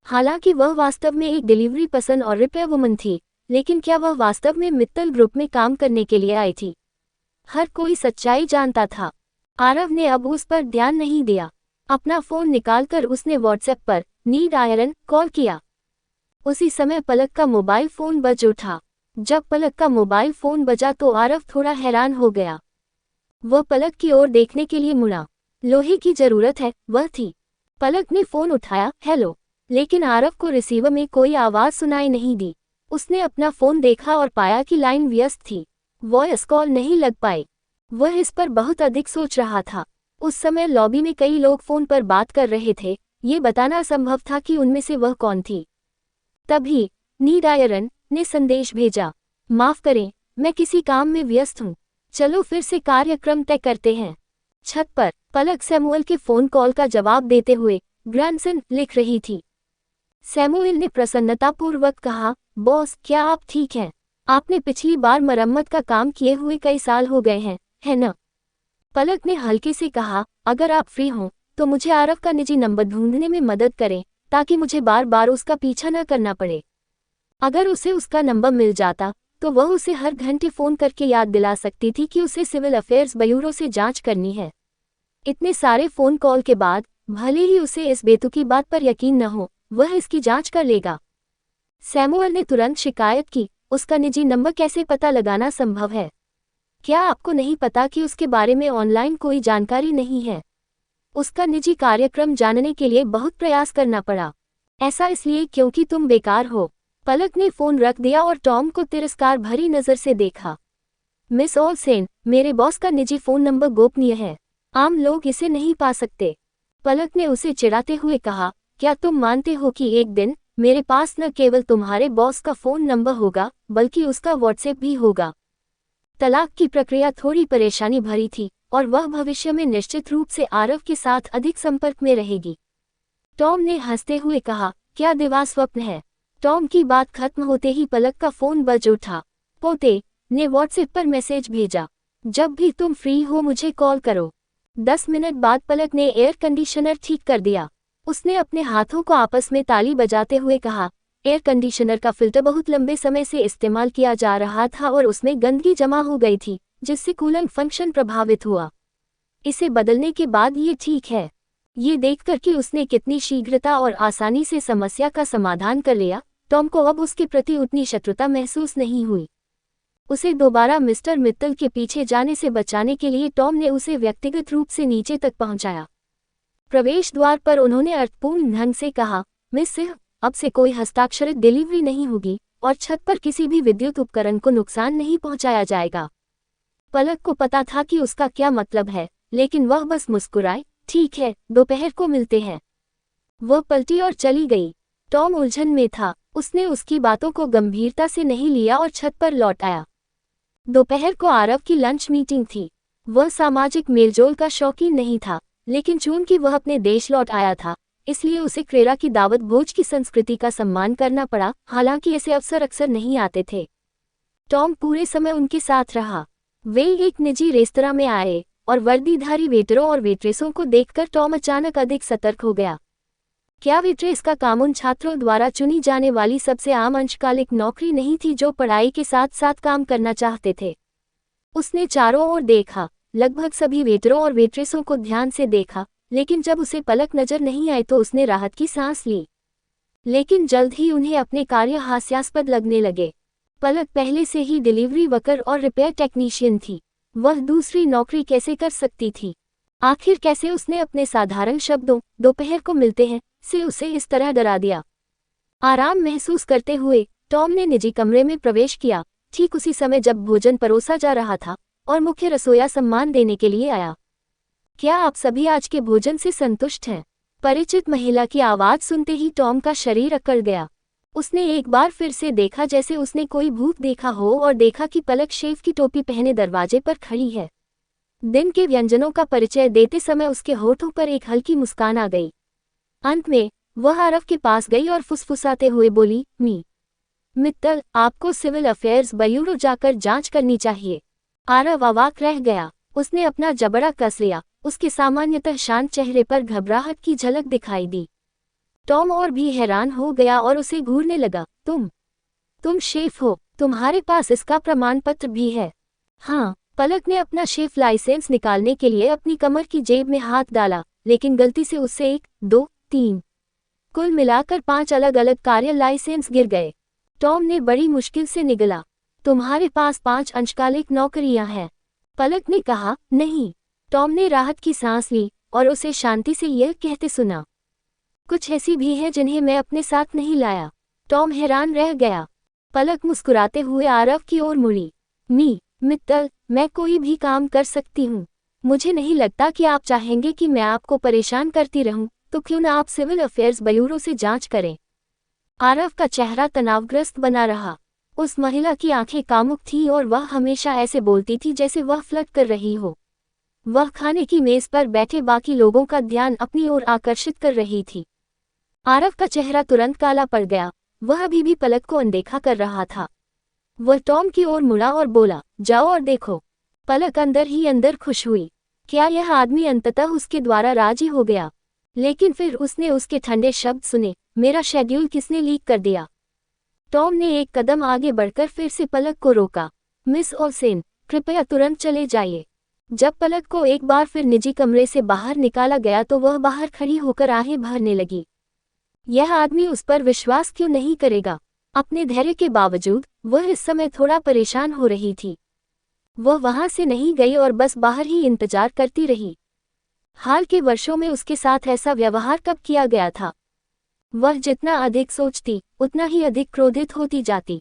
हालांकि वह वास्तव में एक डिलीवरी पर्सन और रिपेयर वुमन थी, लेकिन क्या वह वास्तव में मित्तल ग्रुप में काम करने के लिए आई थी? हर कोई सच्चाई जानता था। आरव ने अब उस पर ध्यान नहीं दिया। अपना फोन निकालकर उसने व्हाट्सएप पर नीड आयरन कॉल किया। उसी समय पलक का मोबाइल फोन बज उठा। जब पलक का मोबाइल फोन बजा तो आरव थोड़ा हैरान हो गया। वह पलक की ओर देखने के लिए मुड़ा। लोहे की जरूरत है, वह थी। पलक ने फोन उठाया, हेलो, लेकिन आरव को रिसीवर में कोई आवाज सुनाई नहीं दी। उसने अपना फोन देखा और पाया कि लाइन व्यस्त थी। वॉइस कॉल नहीं लग पाई। वह इस पर बहुत अधिक सोच रहा था। उस समय लॉबी में कई लोग फोन पर बात कर रहे थे। ये बताना असंभव था कि उनमें से वह कौन थी। तभी नीड आयरन ने संदेश भेजा, माफ करें, मैं किसी काम में व्यस्त हूँ। चलो फिर से कार्यक्रम तय करते हैं। छत पर पलक सैमुअल के फोन कॉल का जवाब देते हुए ग्रैंडसन लिख रही थी। सैमुअल ने प्रसन्नतापूर्वक कहा, बॉस, क्या आप ठीक हैं? आपने पिछली बार मरम्मत का काम किए हुए कई साल हो गए हैं, है न? पलक ने हल्के से कहा, अगर आप फ्री हों तो मुझे आरव का निजी नंबर ढूंढने में मदद करें, ताकि मुझे बार बार उसका पीछा न करना पड़े। अगर उसे उसका नंबर मिल जाता तो वह उसे हर घंटे फ़ोन करके याद दिला सकती थी कि उसे सिविल अफेयर्स ब्यूरो से जांच करनी है। इतने सारे फ़ोन कॉल के बाद भले ही उसे इस बेतुकी बात पर यकीन न हो, वह इसकी जांच कर लेगा। सैमुअल ने तुरंत शिकायत की, उसका निजी नंबर कैसे पता लगाना संभव है? क्या आपको नहीं पता कि उसके बारे में ऑनलाइन कोई जानकारी नहीं है? उसका निजी कार्यक्रम जानने के लिए बहुत प्रयास करना पड़ा। ऐसा इसलिए क्योंकि तुम बेकार हो। पलक ने फोन रख दिया और टॉम को तिरस्कार भरी नजर से देखा। मिस ओल्सेन, मेरे बॉस का निजी फोन नंबर गोपनीय है। आम लोग इसे नहीं पा सकते। पलक ने उसे चिढ़ाते हुए कहा, क्या तुम मानते हो कि एक दिन मेरे पास न केवल तुम्हारे बॉस का फोन नंबर होगा, बल्कि उसका व्हाट्सएप भी होगा? तलाक की प्रक्रिया थोड़ी परेशानी भरी थी और वह भविष्य में निश्चित रूप से आरव के साथ अधिक संपर्क में रहेगी। टॉम ने हंसते हुए कहा, क्या दिवा स्वप्न है? टॉम की बात खत्म होते ही पलक का फोन बज उठा। पोते ने व्हाट्सएप पर मैसेज भेजा, जब भी तुम फ्री हो मुझे कॉल करो। 10 मिनट बाद पलक ने एयर कंडीशनर ठीक कर दिया। उसने अपने हाथों को आपस में ताली बजाते हुए कहा, एयर कंडीशनर का फिल्टर बहुत लंबे समय से इस्तेमाल किया जा रहा था और उसमें गंदगी जमा हो गई थी, जिससे कूलिंग फंक्शन प्रभावित हुआ। इसे बदलने के बाद ये ठीक है। ये देखकर कि उसने कितनी शीघ्रता और आसानी से समस्या का समाधान कर लिया, टॉम को अब उसके प्रति उतनी शत्रुता महसूस नहीं हुई। उसे दोबारा मिस्टर मित्तल के पीछे जाने से बचाने के लिए टॉम ने उसे व्यक्तिगत रूप से नीचे तक पहुंचाया। प्रवेश द्वार पर उन्होंने अर्थपूर्ण ढंग से कहा, मिस सिंह, अब से कोई हस्ताक्षरित डिलीवरी नहीं होगी और छत पर किसी भी विद्युत उपकरण को नुकसान नहीं पहुंचाया जाएगा। पलक को पता था कि उसका क्या मतलब है, लेकिन वह बस मुस्कुराई, ठीक है, दोपहर को मिलते हैं। वह पलटी और चली गई। टॉम उलझन में था। उसने उसकी बातों को गंभीरता से नहीं लिया और छत पर लौट आया। दोपहर को आरव की लंच मीटिंग थी। वह सामाजिक मेलजोल का शौकीन नहीं था, लेकिन चूंकि वह अपने देश लौट आया था, इसलिए उसे क्रेरा की दावत भोज की संस्कृति का सम्मान करना पड़ा। हालांकि ऐसे अवसर अक्सर नहीं आते थे। टॉम पूरे समय उनके साथ रहा। वे एक निजी रेस्तरां में आए और वर्दीधारी वेटरों और वेट्रेसों को देखकर टॉम अचानक अधिक सतर्क हो गया। क्या वेट्रेस का काम उन छात्रों द्वारा चुनी जाने वाली सबसे आम अंशकालिक नौकरी नहीं थी जो पढ़ाई के साथ साथ काम करना चाहते थे? उसने चारों ओर देखा, लगभग सभी वेटरों और वेट्रेसों को ध्यान से देखा, लेकिन जब उसे पलक नजर नहीं आई तो उसने राहत की सांस ली। लेकिन जल्द ही उन्हें अपने कार्य हास्यास्पद लगने लगे। पलक पहले से ही डिलीवरी वर्कर और रिपेयर टेक्नीशियन थी। वह दूसरी नौकरी कैसे कर सकती थी? आखिर कैसे उसने अपने साधारण शब्दों "दोपहर को मिलते हैं" से उसे इस तरह डरा दिया? आराम महसूस करते हुए टॉम ने निजी कमरे में प्रवेश किया, ठीक उसी समय जब भोजन परोसा जा रहा था और मुख्य रसोइया सम्मान देने के लिए आया। क्या आप सभी आज के भोजन से संतुष्ट हैं? परिचित महिला की आवाज सुनते ही टॉम का शरीर अकड़ गया। उसने एक बार फिर से देखा जैसे उसने कोई भूत देखा हो और देखा कि पलक शेफ की टोपी पहने दरवाजे पर खड़ी है। दिन के व्यंजनों का परिचय देते समय उसके होठों पर एक हल्की मुस्कान आ गई। अंत में वह आरव के पास गई और फुसफुसाते हुए बोली, मित्तल, आपको सिविल अफेयर्स ब्यूरो जाकर जांच करनी चाहिए। आरव अवाक रह गया। उसने अपना जबड़ा कस लिया। उसके सामान्यतः शांत चेहरे पर घबराहट की झलक दिखाई दी। टॉम और भी हैरान हो गया और उसे घूरने लगा। तुम शेफ हो? तुम्हारे पास इसका प्रमाण पत्र भी है? हाँ। पलक ने अपना शेफ लाइसेंस निकालने के लिए अपनी कमर की जेब में हाथ डाला, लेकिन गलती से उससे 1, 2, 3 कुल मिलाकर 5 अलग अलग कार्य लाइसेंस गिर गए। टॉम ने बड़ी मुश्किल से निगला, तुम्हारे पास 5 अंशकालिक नौकरियां हैं। पलक ने कहा, नहीं। टॉम ने राहत की सांस ली और उसे शांति से यह कहते सुना, कुछ ऐसी भी हैं जिन्हें मैं अपने साथ नहीं लाया। टॉम हैरान रह गया। पलक मुस्कुराते हुए आरव की ओर मुड़ी। मित्तल, मैं कोई भी काम कर सकती हूँ। मुझे नहीं लगता कि आप चाहेंगे कि मैं आपको परेशान करती रहूं, तो क्यों ना आप सिविल अफेयर्स ब्यूरो से जांच करें। आरव का चेहरा तनावग्रस्त बना रहा। उस महिला की आंखें कामुक थीं और वह हमेशा ऐसे बोलती थी जैसे वह फ्लर्ट कर रही हो। वह खाने की मेज पर बैठे बाकी लोगों का ध्यान अपनी ओर आकर्षित कर रही थी। आरव का चेहरा तुरंत काला पड़ गया। वह अभी भी पलक को अनदेखा कर रहा था। वह टॉम की ओर मुड़ा और बोला, जाओ और देखो। पलक अंदर ही अंदर खुश हुई। क्या यह आदमी अंततः उसके द्वारा राजी हो गया? लेकिन फिर उसने उसके ठंडे शब्द सुने, मेरा शेड्यूल किसने लीक कर दिया? टॉम ने एक कदम आगे बढ़कर फिर से पलक को रोका। मिस ओल्सेन, कृपया तुरंत चले जाइए। जब पलक को एक बार फिर निजी कमरे से बाहर निकाला गया तो वह बाहर खड़ी होकर आहें भरने लगी। यह आदमी उस पर विश्वास क्यों नहीं करेगा? अपने धैर्य के बावजूद वह इस समय थोड़ा परेशान हो रही थी। वह वहां से नहीं गई और बस बाहर ही इंतजार करती रही। हाल के वर्षों में उसके साथ ऐसा व्यवहार कब किया गया था? वह जितना अधिक सोचती, उतना ही अधिक क्रोधित होती जाती।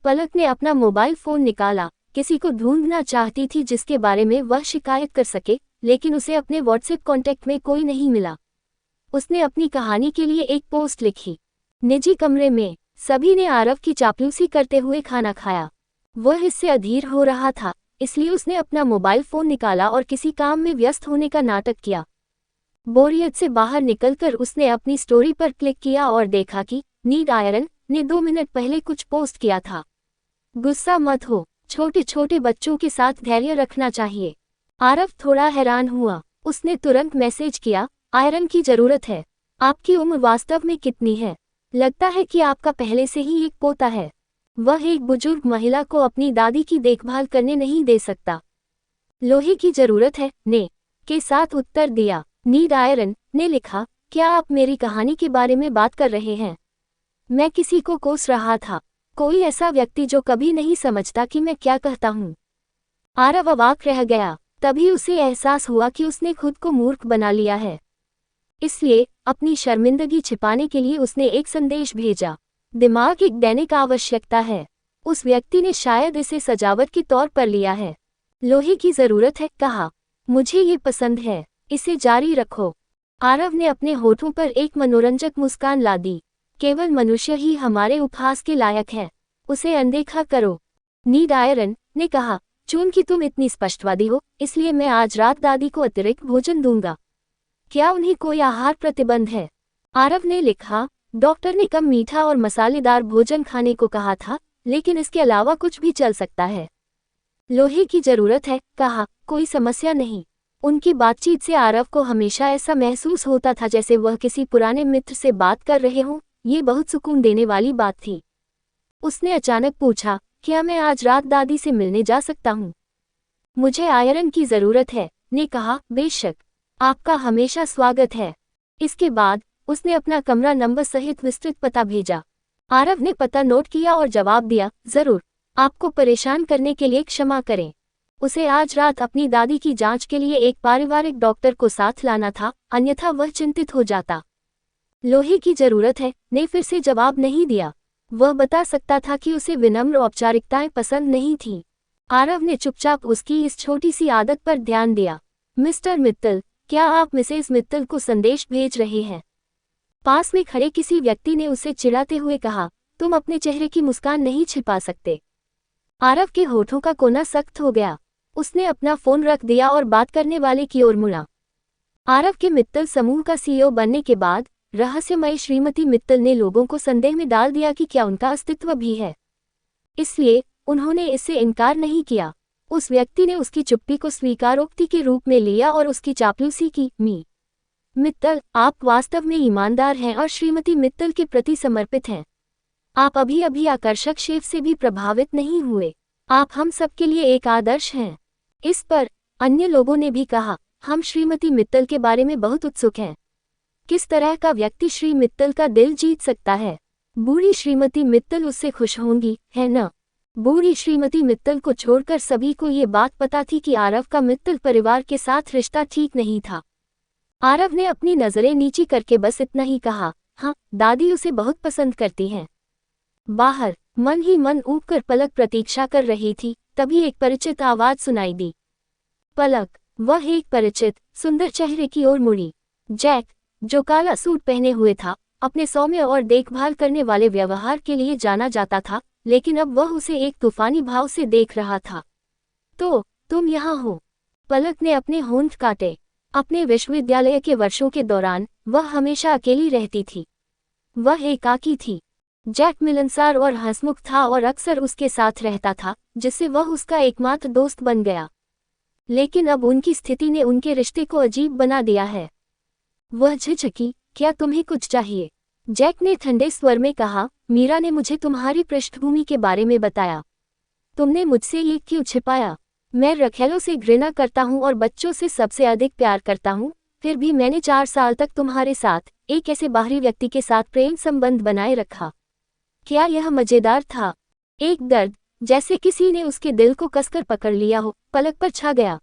पलक ने अपना मोबाइल फोन निकाला। किसी को ढूंढना चाहती थी जिसके बारे में वह शिकायत कर सके, लेकिन उसे अपने व्हाट्सएप कॉन्टैक्ट में कोई नहीं मिला। उसने अपनी कहानी के लिए एक पोस्ट लिखी। निजी कमरे में सभी ने आरव की चापलूसी करते हुए खाना खाया। वह इससे अधीर हो रहा था, इसलिए उसने अपना मोबाइल फोन निकाला और किसी काम में व्यस्त होने का नाटक किया। बोरियत से बाहर निकलकर उसने अपनी स्टोरी पर क्लिक किया और देखा कि नीड आयरन ने 2 मिनट पहले कुछ पोस्ट किया था। गुस्सा मत हो, छोटे छोटे बच्चों के साथ धैर्य रखना चाहिए। आरव थोड़ा हैरान हुआ। उसने तुरंत मैसेज किया, आयरन की जरूरत है। आपकी उम्र वास्तव में कितनी है? लगता है कि आपका पहले से ही एक पोता है। वह एक बुजुर्ग महिला को अपनी दादी की देखभाल करने नहीं दे सकता। लोहे की जरूरत है ने के साथ उत्तर दिया। नीड आयरन ने लिखा, क्या आप मेरी कहानी के बारे में बात कर रहे हैं? मैं किसी को कोस रहा था। कोई ऐसा व्यक्ति जो कभी नहीं समझता कि मैं क्या कहता हूँ। आरव अवाक रह गया। तभी उसे एहसास हुआ कि उसने खुद को मूर्ख बना लिया है। इसलिए अपनी शर्मिंदगी छिपाने के लिए उसने एक संदेश भेजा, दिमाग एक दैनिक आवश्यकता है। उस व्यक्ति ने शायद इसे सजावट के तौर पर लिया है। लोहे की जरूरत है, कहा, मुझे ये पसंद है, इसे जारी रखो। आरव ने अपने होठों पर एक मनोरंजक मुस्कान ला दी। केवल मनुष्य ही हमारे उपहास के लायक है, उसे अनदेखा करो। नीड आयरन ने कहा, चूंकि तुम इतनी स्पष्टवादी हो, इसलिए मैं आज रात दादी को अतिरिक्त भोजन दूंगा। क्या उन्हें कोई आहार प्रतिबंध है? आरव ने लिखा, डॉक्टर ने कम मीठा और मसालेदार भोजन खाने को कहा था, लेकिन इसके अलावा कुछ भी चल सकता है। लोहे की जरूरत है, कहा, कोई समस्या नहीं। उनकी बातचीत से आरव को हमेशा ऐसा महसूस होता था जैसे वह किसी पुराने मित्र से बात कर रहे हों। ये बहुत सुकून देने वाली बात थी। उसने अचानक पूछा, क्या मैं आज रात दादी से मिलने जा सकता हूँ? मुझे आयरन की ज़रूरत है, ने कहा। बेशक, आपका हमेशा स्वागत है। इसके बाद उसने अपना कमरा नंबर सहित विस्तृत पता भेजा। आरव ने पता नोट किया और जवाब दिया, ज़रूर। आपको परेशान करने के लिए क्षमा करें। उसे आज रात अपनी दादी की जांच के लिए एक पारिवारिक डॉक्टर को साथ लाना था, अन्यथा वह चिंतित हो जाता। लोहे की जरूरत है, ने फिर से जवाब नहीं दिया। वह बता सकता था कि उसे विनम्र औपचारिकताएं पसंद नहीं थीं। आरव ने चुपचाप उसकी इस छोटी सी आदत पर ध्यान दिया। मिस्टर मित्तल, क्या आप मिसेस मित्तल को संदेश भेज रहे हैं? पास में खड़े किसी व्यक्ति ने उसे चिढ़ाते हुए कहा, तुम अपने चेहरे की मुस्कान नहीं छिपा सकते। आरव के होठों का कोना सख्त हो गया। उसने अपना फोन रख दिया और बात करने वाले की ओर मुड़ा। आरव के मित्तल समूह का सीईओ बनने के बाद रहस्यमयी श्रीमती मित्तल ने लोगों को संदेह में डाल दिया कि क्या उनका अस्तित्व भी है। इसलिए उन्होंने इससे इनकार नहीं किया। उस व्यक्ति ने उसकी चुप्पी को स्वीकारोक्ति के रूप में लिया और उसकी चापलूसी की। मित्तल, आप वास्तव में ईमानदार हैं और श्रीमती मित्तल के प्रति समर्पित हैं। आप अभी अभी आकर्षक शेफ से भी प्रभावित नहीं हुए। आप हम सबके लिए एक आदर्श हैं। इस पर अन्य लोगों ने भी कहा, हम श्रीमती मित्तल के बारे में बहुत उत्सुक हैं। किस तरह का व्यक्ति श्री मित्तल का दिल जीत सकता है? बूढ़ी श्रीमती मित्तल उससे खुश होंगी, है न? बूढ़ी श्रीमती मित्तल को छोड़कर सभी को ये बात पता थी कि आरव का मित्तल परिवार के साथ रिश्ता ठीक नहीं था। आरव ने अपनी नजरें नीची करके बस इतना ही कहा, हाँ, दादी उसे बहुत पसंद करती हैं। बाहर मन ही मन ऊबकर पलक प्रतीक्षा कर रही थी, तभी एक परिचित आवाज सुनाई दी। पलक, वह एक परिचित सुंदर चेहरे की ओर मुड़ी। जैक, जो काला सूट पहने हुए था, अपने सौम्य और देखभाल करने वाले व्यवहार के लिए जाना जाता था, लेकिन अब वह उसे एक तूफानी भाव से देख रहा था। तो तुम यहाँ हो? पलक ने अपने होंठ काटे। अपने विश्वविद्यालय के वर्षों के दौरान वह हमेशा अकेली रहती थी। वह एकाकी थी। जैक मिलनसार और हंसमुख था और अक्सर उसके साथ रहता था, जिससे वह उसका एकमात्र दोस्त बन गया। लेकिन अब उनकी स्थिति ने उनके रिश्ते को अजीब बना दिया है। वह झिझकी, क्या तुम्हें कुछ चाहिए? जैक ने ठंडे स्वर में कहा, मीरा ने मुझे तुम्हारी पृष्ठभूमि के बारे में बताया। तुमने मुझसे ये क्यों छिपाया? मैं रखेलों से घृणा करता हूँ और बच्चों से सबसे अधिक प्यार करता हूँ, फिर भी मैंने 4 साल तक तुम्हारे साथ एक ऐसे बाहरी व्यक्ति के साथ प्रेम संबंध बनाए रखा। क्या यह मजेदार था? एक दर्द, जैसे किसी ने उसके दिल को कसकर पकड़ लिया हो, पलक पर छा गया।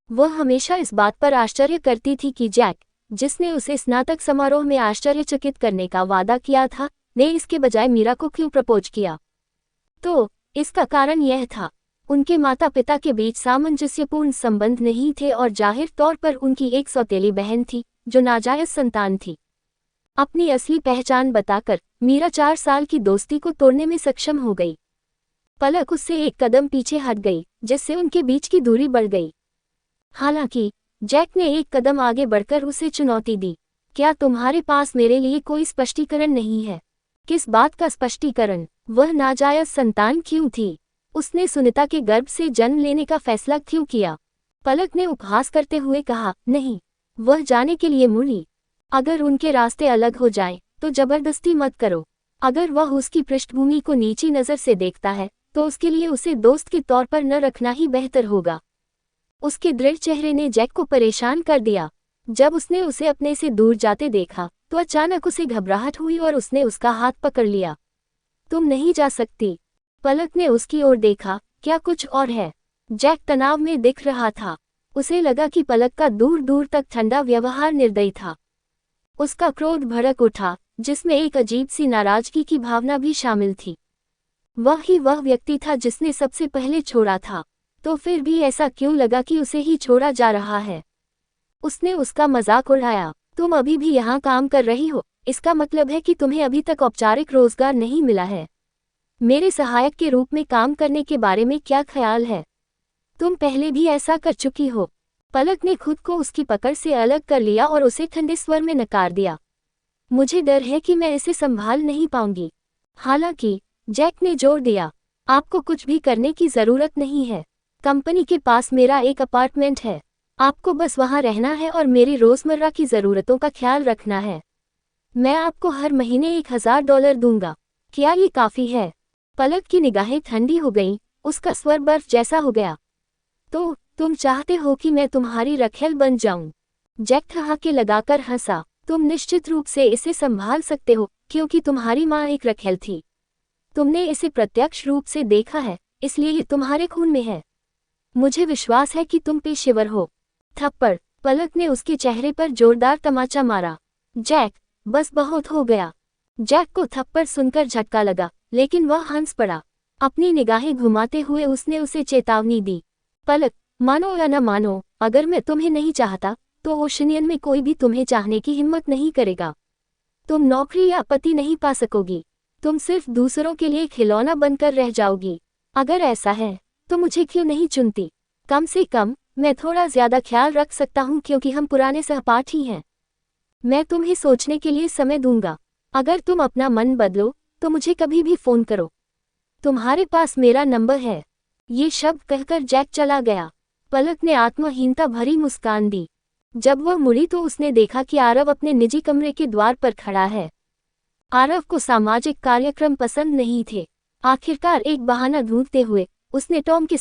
वह हमेशा इस बात पर आश्चर्य करती थी कि जैक, जिसने उसे स्नातक समारोह में आश्चर्यचकित करने का वादा किया था, ने इसके बजाय मीरा को क्यों प्रपोज किया। तो इसका कारण यह था, उनके माता पिता के बीच सामंजस्यपूर्ण संबंध नहीं थे और जाहिर तौर पर उनकी एक सौतेली बहन थी, जो नाजायज संतान थी। अपनी असली पहचान बताकर मीरा 4 साल की दोस्ती को तोड़ने में सक्षम हो गई। पलक उससे एक कदम पीछे हट गई, जिससे उनके बीच की दूरी बढ़ गई। हालांकि जैक ने एक कदम आगे बढ़कर उसे चुनौती दी। क्या तुम्हारे पास मेरे लिए कोई स्पष्टीकरण नहीं है? किस बात का स्पष्टीकरण? वह नाजायज संतान क्यों थी? उसने सुनीता के गर्भ से जन्म लेने का फैसला क्यों किया? पलक ने उपहास करते हुए कहा, नहीं। वह जाने के लिए मुड़ी। अगर उनके रास्ते अलग हो जाएं, तो जबरदस्ती मत करो। अगर वह उसकी पृष्ठभूमि को नीची नज़र से देखता है, तो उसके लिए उसे दोस्त के तौर पर न रखना ही बेहतर होगा। उसके दृढ़ चेहरे ने जैक को परेशान कर दिया। जब उसने उसे अपने से दूर जाते देखा, तो अचानक उसे घबराहट हुई और उसने उसका हाथ पकड़ लिया। तुम नहीं जा सकती। पलक ने उसकी ओर देखा, क्या कुछ और है? जैक तनाव में दिख रहा था। उसे लगा कि पलक का दूर दूर तक ठंडा व्यवहार निर्दयी था। उसका क्रोध भड़क उठा, जिसमें एक अजीब सी नाराजगी की भावना भी शामिल थी। वह ही वह व्यक्ति था जिसने सबसे पहले छोड़ा था, तो फिर भी ऐसा क्यों लगा कि उसे ही छोड़ा जा रहा है? उसने उसका मजाक उड़ाया, तुम अभी भी यहाँ काम कर रही हो, इसका मतलब है कि तुम्हें अभी तक औपचारिक रोजगार नहीं मिला है। मेरे सहायक के रूप में काम करने के बारे में क्या ख्याल है? तुम पहले भी ऐसा कर चुकी हो। पलक ने खुद को उसकी पकड़ से अलग कर लिया और उसे ठंडे स्वर में नकार दिया। मुझे डर है कि मैं इसे संभाल नहीं पाऊंगी। हालांकि जैक ने जोर दिया, आपको कुछ भी करने की जरूरत नहीं है। कंपनी के पास मेरा एक अपार्टमेंट है। आपको बस वहाँ रहना है और मेरी रोज़मर्रा की ज़रूरतों का ख्याल रखना है। मैं आपको हर महीने $1000 दूंगा। क्या ये काफ़ी है? पलक की निगाहें ठंडी हो गईं, उसका स्वर बर्फ जैसा हो गया। तो तुम चाहते हो कि मैं तुम्हारी रखेल बन जाऊं? जैक ठहाके लगाकर हंसा। तुम निश्चित रूप से इसे संभाल सकते हो, क्योंकि तुम्हारी माँ एक रखेल थी। तुमने इसे प्रत्यक्ष रूप से देखा है, इसलिए ये तुम्हारे खून में है। मुझे विश्वास है कि तुम पेशेवर हो। थप्पड़। पलक ने उसके चेहरे पर जोरदार तमाचा मारा। जैक, बस बहुत हो गया। जैक को थप्पड़ सुनकर झटका लगा, लेकिन वह हंस पड़ा। अपनी निगाहें घुमाते हुए उसने उसे चेतावनी दी। पलक, मानो या न मानो, अगर मैं तुम्हें नहीं चाहता, तो ओशनियन में कोई भी तुम्हें चाहने की हिम्मत नहीं करेगा। तुम नौकरी या पति नहीं पा सकोगी। तुम सिर्फ दूसरों के लिए खिलौना बनकर रह जाओगी। अगर ऐसा है, तो मुझे क्यों नहीं चुनती? कम से कम, मैं थोड़ा ज्यादा ख्याल रख सकता हूँ क्योंकि हम पुराने सहपाठी हैं। मैं तुम्हें सोचने के लिए समय दूंगा। अगर तुम अपना मन बदलो, तो मुझे कभी भी फोन करो। तुम्हारे पास मेरा नंबर है। ये शब्द कहकर जैक चला गया। पलक ने आत्महीनता भरी मुस्कान दी। जब वह मुड़ी तो उसने देखा कि आरव अपने निजी कमरे के द्वार पर खड़ा है। आरव को सामाजिक कार्यक्रम पसंद नहीं थे। आखिरकार एक बहाना ढूंढते हुए उसने टॉम के